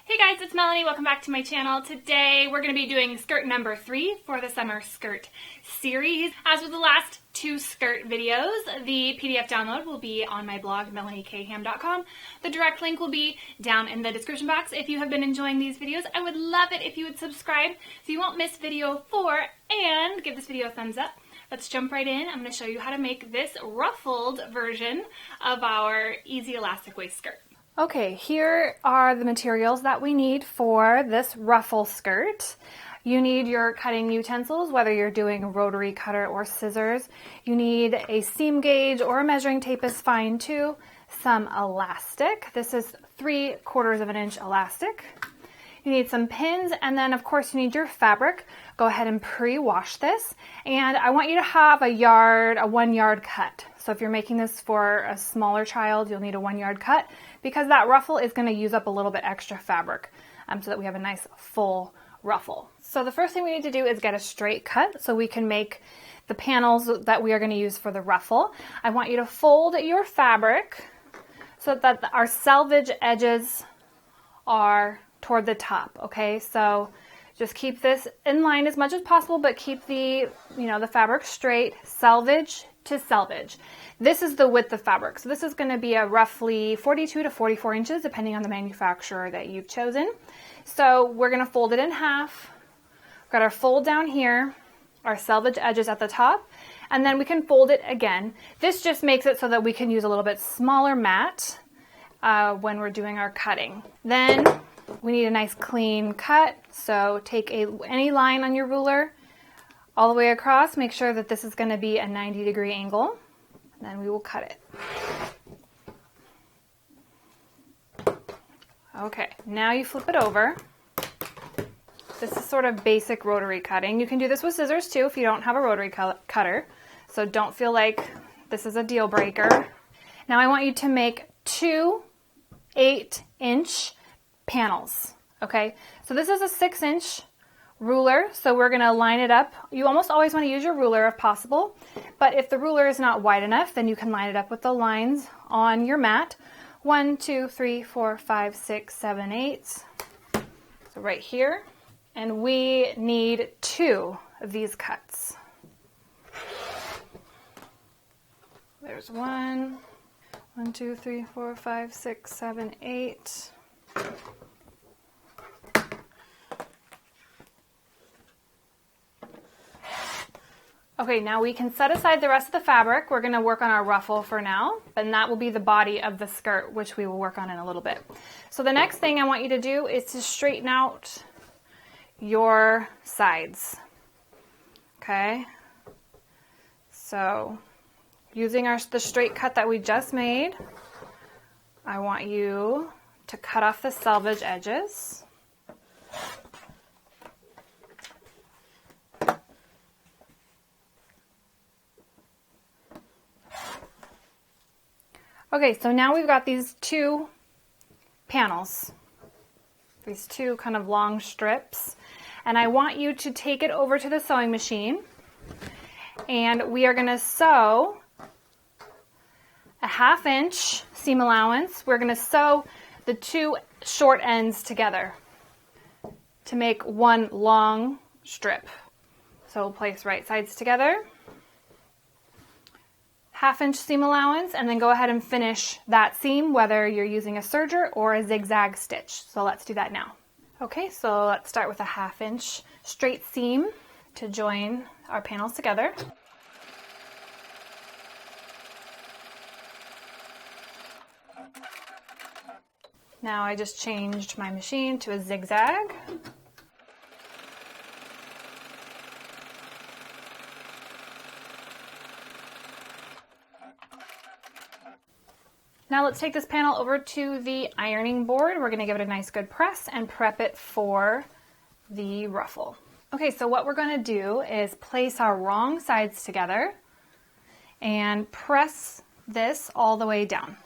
Hey guys, it's Melanie. Welcome back to my channel. Today we're going to be doing skirt number 3 for the summer skirt series. As with the last 2 skirt videos, the PDF download will be on my blog, melaniekaham.com. The direct link will be down in the description box. If you have been enjoying these videos, I would love it if you would subscribe so you won't miss video 4 and give this video a thumbs up. Let's jump right in. I'm going to show you how to make this ruffled version of our easy elastic waist skirt. Okay, here are the materials that we need for this ruffle skirt. You need your cutting utensils, whether you're doing a rotary cutter or scissors. You need a seam gauge or a measuring tape is fine too. Some elastic. This is 3/4 of an inch elastic. You need some pins, and then of course you need your fabric. Go ahead and pre-wash this. And I want you to have a 1 yard cut. So if you're making this for a smaller child, you'll need a 1 yard cut because that ruffle is going to use up a little bit extra fabric so that we have a nice full ruffle. So the first thing we need to do is get a straight cut so we can make the panels that we are going to use for the ruffle. I want you to fold your fabric so that our selvage edges are toward the top, okay? So just keep this in line as much as possible, but keep the fabric straight, selvage to selvage. This is the width of fabric. So this is going to be a roughly 42 to 44 inches, depending on the manufacturer that you've chosen. So we're going to fold it in half. We've got our fold down here, our selvage edges at the top, and then we can fold it again. This just makes it so that we can use a little bit smaller mat when we're doing our cutting. Then we need a nice clean cut. So take any line on your ruler all the way across. Make sure that this is going to be a 90-degree angle. And then we will cut it. Okay, now you flip it over. This is sort of basic rotary cutting. You can do this with scissors too if you don't have a rotary cutter. So don't feel like this is a deal breaker. Now I want you to make 2 8-inch panels. Okay, so this is a 6-inch ruler, so we're going to line it up. You almost always want to use your ruler if possible, but if the ruler is not wide enough, then you can line it up with the lines on your mat. 1, 2, 3, 4, 5, 6, 7, 8. So right here, and we need 2 of these cuts. There's 1, 2, 3, 4, 5, 6, 7, 8. Okay, now we can set aside the rest of the fabric. We're going to work on our ruffle for now, and that will be the body of the skirt, which we will work on in a little bit. So the next thing I want you to do is to straighten out your sides. Okay? So using the straight cut that we just made, I want you to cut off the selvage edges. Okay, so now we've got these 2 panels, these 2 kind of long strips, and I want you to take it over to the sewing machine, and we are going to sew a 1/2 inch seam allowance. We're going to sew the 2 short ends together to make 1 long strip. So we'll place right sides together. 1/2 inch seam allowance, and then go ahead and finish that seam whether you're using a serger or a zigzag stitch. So let's do that now. Okay, so let's start with a 1/2 inch straight seam to join our panels together. Now I just changed my machine to a zigzag. Now let's take this panel over to the ironing board. We're going to give it a nice good press and prep it for the ruffle. Okay, so what we're going to do is place our wrong sides together and press this all the way down.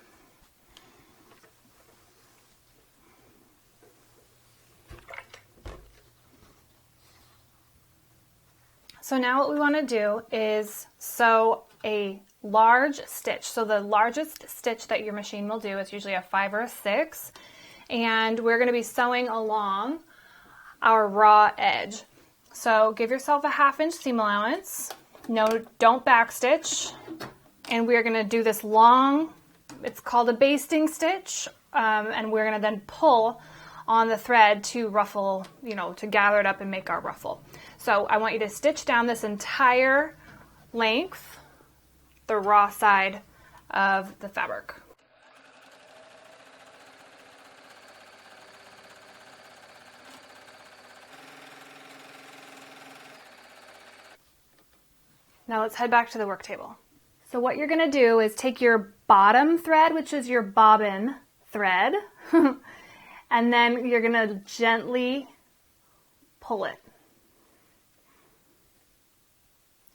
So now what we want to do is sew a large stitch. So the largest stitch that your machine will do is usually a 5 or a 6. and we're going to be sewing along our raw edge. So give yourself a 1/2 inch seam allowance. No, don't backstitch. And we're going to do this long, it's called a basting stitch, and we're going to then pull on the thread to ruffle, to gather it up and make our ruffle. So I want you to stitch down this entire length, the raw side of the fabric. Now let's head back to the work table. So what you're going to do is take your bottom thread, which is your bobbin thread, and then you're going to gently pull it.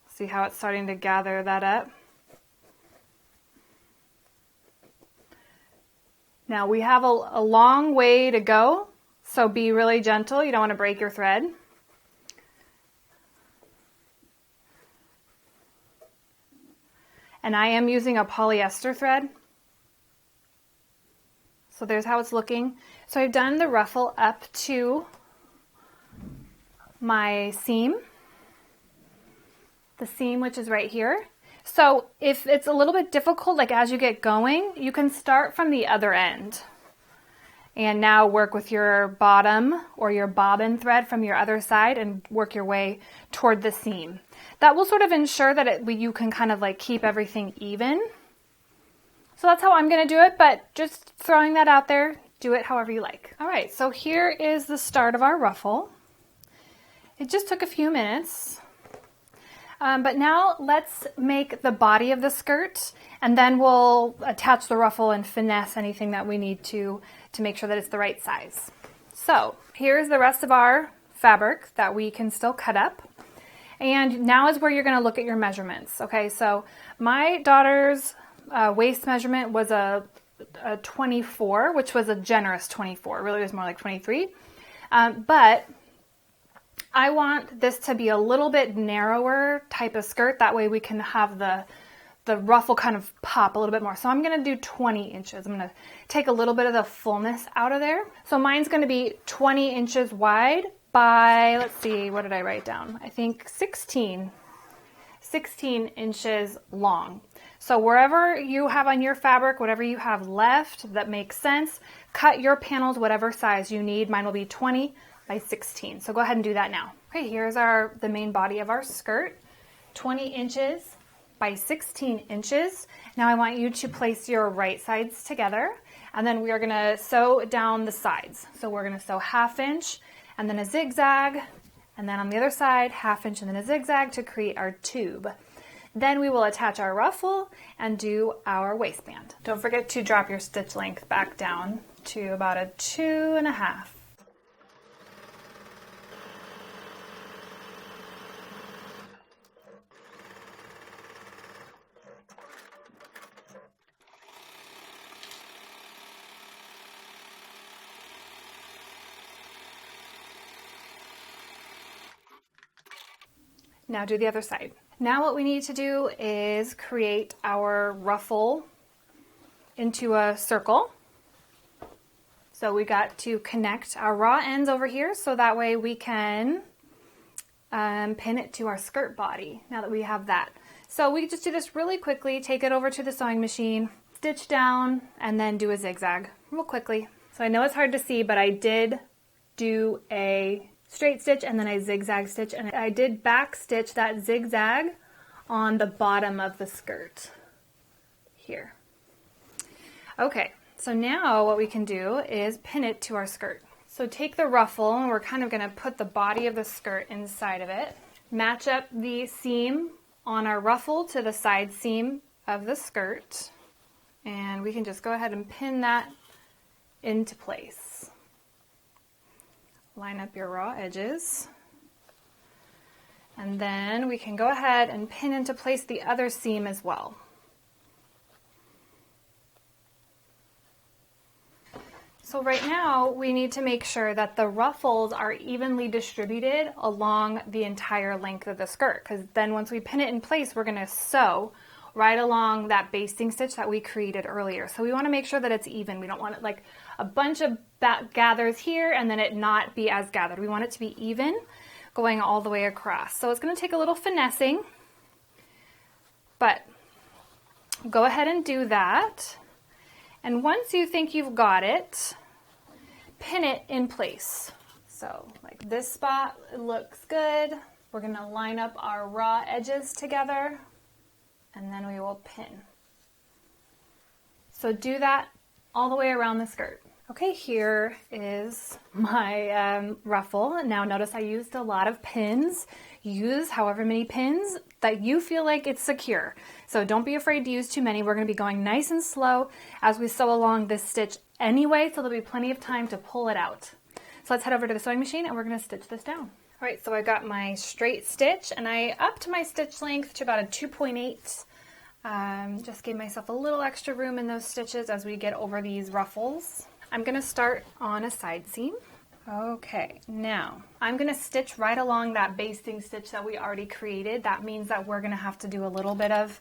See how it's starting to gather that up? Now we have a long way to go, so be really gentle. You don't want to break your thread. And I am using a polyester thread. So there's how it's looking. So I've done the ruffle up to my seam. The seam, which is right here. So if it's a little bit difficult, like as you get going, you can start from the other end. And now work with your bottom or your bobbin thread from your other side and work your way toward the seam. That will sort of ensure that you can kind of like keep everything even. So that's how I'm going to do it, but just throwing that out there, do it however you like. All right, so here is the start of our ruffle. It just took a few minutes. But now let's make the body of the skirt, and then we'll attach the ruffle and finesse anything that we need to make sure that it's the right size. So here's the rest of our fabric that we can still cut up. And now is where you're going to look at your measurements. Okay, so my daughter's waist measurement was a 24, which was a generous 24. It really was more like 23. But I want this to be a little bit narrower type of skirt. That way we can have the ruffle kind of pop a little bit more. So I'm going to do 20 inches. I'm going to take a little bit of the fullness out of there. So mine's going to be 20 inches wide by, let's see, what did I write down? I think 16 inches long. So wherever you have on your fabric, whatever you have left that makes sense, cut your panels whatever size you need. Mine will be 20 by 16. So go ahead and do that now. Okay, here's the main body of our skirt, 20 inches by 16 inches. Now I want you to place your right sides together, and then we are gonna sew down the sides. So we're gonna sew 1/2 inch and then a zigzag, and then on the other side, 1/2 inch and then a zigzag to create our tube. Then we will attach our ruffle and do our waistband. Don't forget to drop your stitch length back down to about a 2.5. Now do the other side. Now what we need to do is create our ruffle into a circle. So we got to connect our raw ends over here so that way we can pin it to our skirt body now that we have that. So we just do this really quickly, take it over to the sewing machine, stitch down, and then do a zigzag real quickly. So I know it's hard to see, but I did do a straight stitch and then a zigzag stitch, and I did back stitch that zigzag on the bottom of the skirt here. Okay, so now what we can do is pin it to our skirt. So take the ruffle, and we're kind of going to put the body of the skirt inside of it. Match up the seam on our ruffle to the side seam of the skirt, and we can just go ahead and pin that into place. Line up your raw edges, and then we can go ahead and pin into place the other seam as well. So right now we need to make sure that the ruffles are evenly distributed along the entire length of the skirt, because then once we pin it in place, we're going to sew right along that basting stitch that we created earlier. So we want to make sure that it's even. We don't want it like a bunch of gathers here and then it not be as gathered. We want it to be even going all the way across. So it's going to take a little finessing, but go ahead and do that. And once you think you've got it, pin it in place. So like this spot looks good. We're going to line up our raw edges together and then we will pin. So do that all the way around the skirt. Okay, here is my ruffle. Now notice I used a lot of pins. Use however many pins that you feel like it's secure. So don't be afraid to use too many. We're going to be going nice and slow as we sew along this stitch anyway, so there'll be plenty of time to pull it out. So let's head over to the sewing machine and we're going to stitch this down. All right, so I got my straight stitch and I upped my stitch length to about a 2.8. Just gave myself a little extra room in those stitches as we get over these ruffles. I'm going to start on a side seam. Okay, now I'm going to stitch right along that basting stitch that we already created. That means that we're going to have to do a little bit of,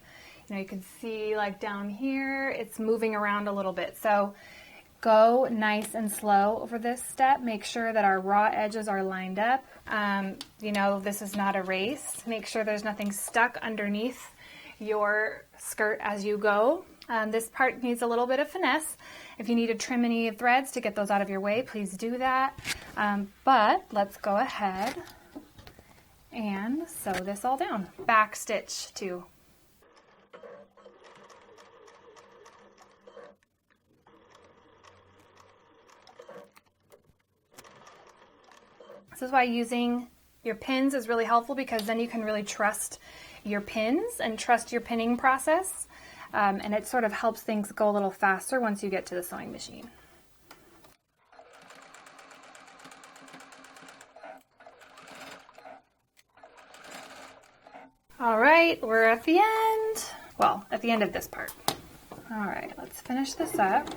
you can see like down here, it's moving around a little bit. So go nice and slow over this step. Make sure that our raw edges are lined up. This is not a race. Make sure there's nothing stuck underneath your skirt as you go. This part needs a little bit of finesse. If you need to trim any threads to get those out of your way, please do that. But let's go ahead and sew this all down. Back stitch too. This is why using your pins is really helpful, because then you can really trust your pins and trust your pinning process. And it sort of helps things go a little faster once you get to the sewing machine. All right, we're at the end. Well, at the end of this part. All right, let's finish this up.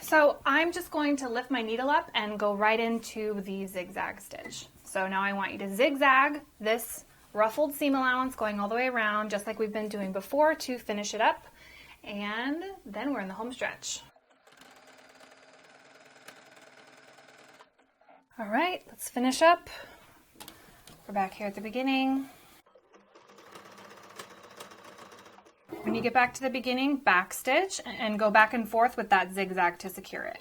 So I'm just going to lift my needle up and go right into the zigzag stitch. So now I want you to zigzag this ruffled seam allowance going all the way around, just like we've been doing before, to finish it up. And then we're in the home stretch. All right, let's finish up. We're back here at the beginning. When you get back to the beginning, back stitch and go back and forth with that zigzag to secure it.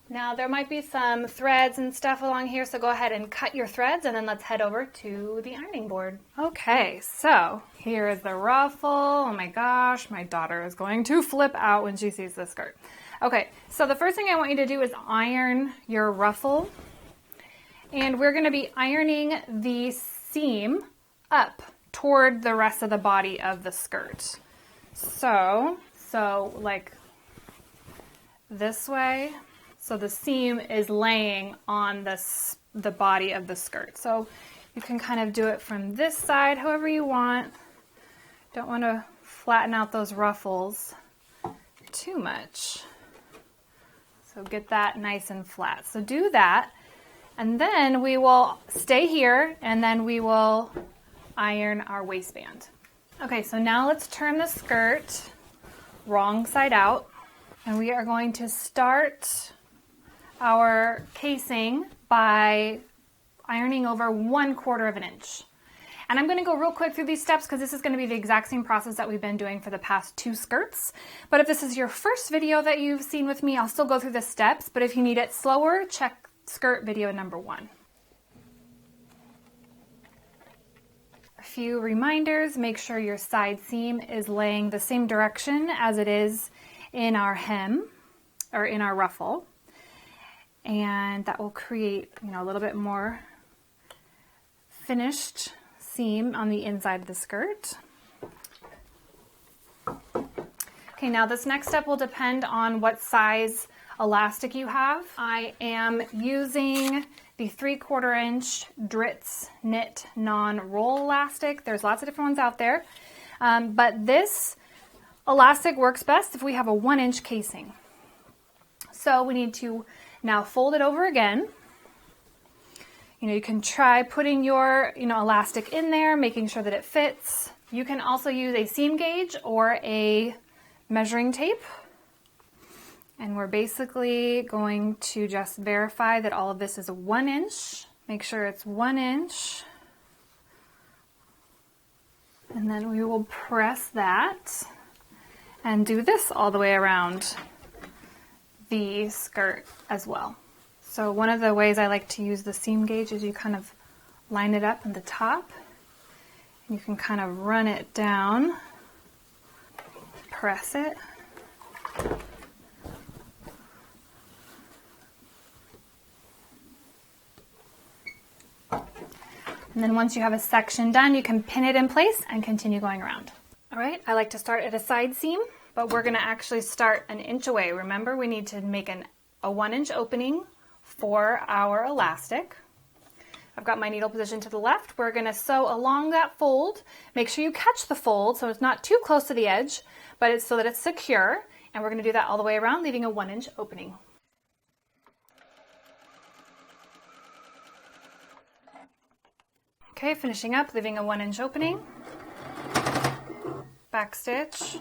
Now there might be some threads and stuff along here, so go ahead and cut your threads and then let's head over to the ironing board. Okay, so here is the ruffle. Oh my gosh, my daughter is going to flip out when she sees this skirt. Okay, so the first thing I want you to do is iron your ruffle. And we're going to be ironing the seam up toward the rest of the body of the skirt. So like this way. So the seam is laying on the body of the skirt. So you can kind of do it from this side, however you want. Don't want to flatten out those ruffles too much. So get that nice and flat. So do that. And then we will stay here and then we will iron our waistband. Okay, so now let's turn the skirt wrong side out. And we are going to start our casing by ironing over 1/4 of an inch. And I'm going to go real quick through these steps because this is going to be the exact same process that we've been doing for the past 2 skirts. But if this is your first video that you've seen with me, I'll still go through the steps. But if you need it slower, check skirt video number 1. A few reminders: make sure your side seam is laying the same direction as it is in our hem or in our ruffle, and that will create, a little bit more finished seam on the inside of the skirt. Okay, now this next step will depend on what size elastic you have. I am using the 3/4 inch Dritz Knit Non-Roll elastic. There's lots of different ones out there, but this elastic works best if we have a 1-inch casing. So we need to now fold it over again. You can try putting your, elastic in there, making sure that it fits. You can also use a seam gauge or a measuring tape. And we're basically going to just verify that all of this is a 1 inch. Make sure it's 1 inch. And then we will press that and do this all the way around the skirt as well. So one of the ways I like to use the seam gauge is you kind of line it up in the top. And you can kind of run it down, press it. And then once you have a section done, you can pin it in place and continue going around. All right, I like to start at a side seam, but we're gonna actually start 1 inch away. Remember, we need to make a 1-inch opening for our elastic. I've got my needle positioned to the left. We're gonna sew along that fold. Make sure you catch the fold so it's not too close to the edge, but it's so that it's secure. And we're gonna do that all the way around, leaving a 1-inch opening. Okay, finishing up, leaving a 1-inch opening. Back stitch.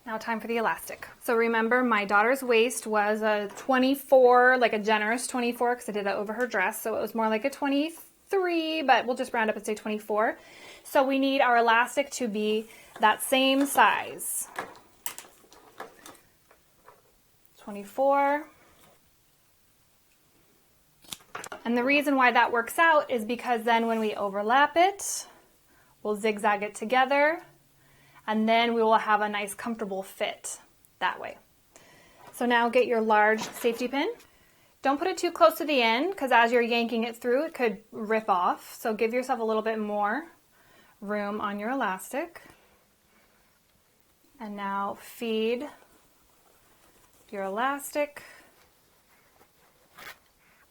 Now time for the elastic. So remember, my daughter's waist was a 24, like a generous 24, because I did that over her dress, so it was more like a 23, but we'll just round up and say 24. So we need our elastic to be that same size. 24. And the reason why that works out is because then when we overlap it, we'll zigzag it together, and then we will have a nice comfortable fit that way. So now get your large safety pin. Don't put it too close to the end, because as you're yanking it through, it could rip off. So give yourself a little bit more room on your elastic. And now feed your elastic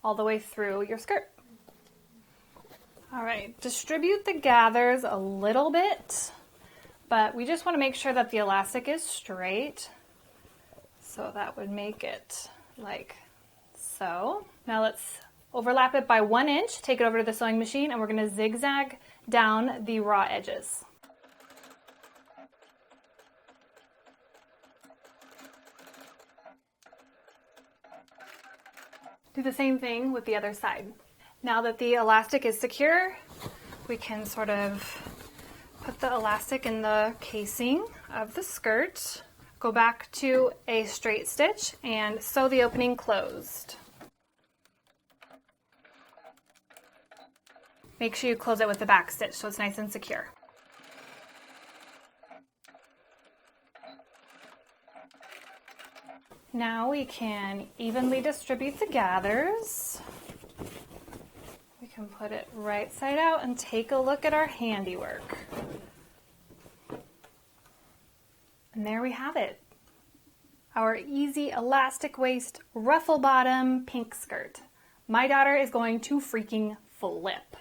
all the way through your skirt. All right, distribute the gathers a little bit, but we just want to make sure that the elastic is straight. So that would make it like so. Now let's overlap it by 1 inch, take it over to the sewing machine, and we're going to zigzag down the raw edges. Do the same thing with the other side. Now that the elastic is secure, we can sort of put the elastic in the casing of the skirt, go back to a straight stitch, and sew the opening closed. Make sure you close it with the back stitch so it's nice and secure. Now we can evenly distribute the gathers. We can put it right side out and take a look at our handiwork. And there we have it. Our easy elastic waist ruffle bottom pink skirt. My daughter is going to freaking flip.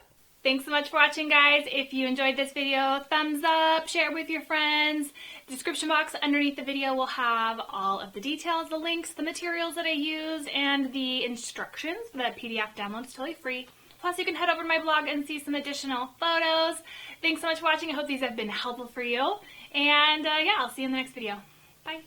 Thanks so much for watching, guys. If you enjoyed this video, thumbs up, share it with your friends. The description box underneath the video will have all of the details, the links, the materials that I use, and the instructions. The PDF download is totally free. Plus, you can head over to my blog and see some additional photos. Thanks so much for watching. I hope these have been helpful for you. And yeah, I'll see you in the next video. Bye.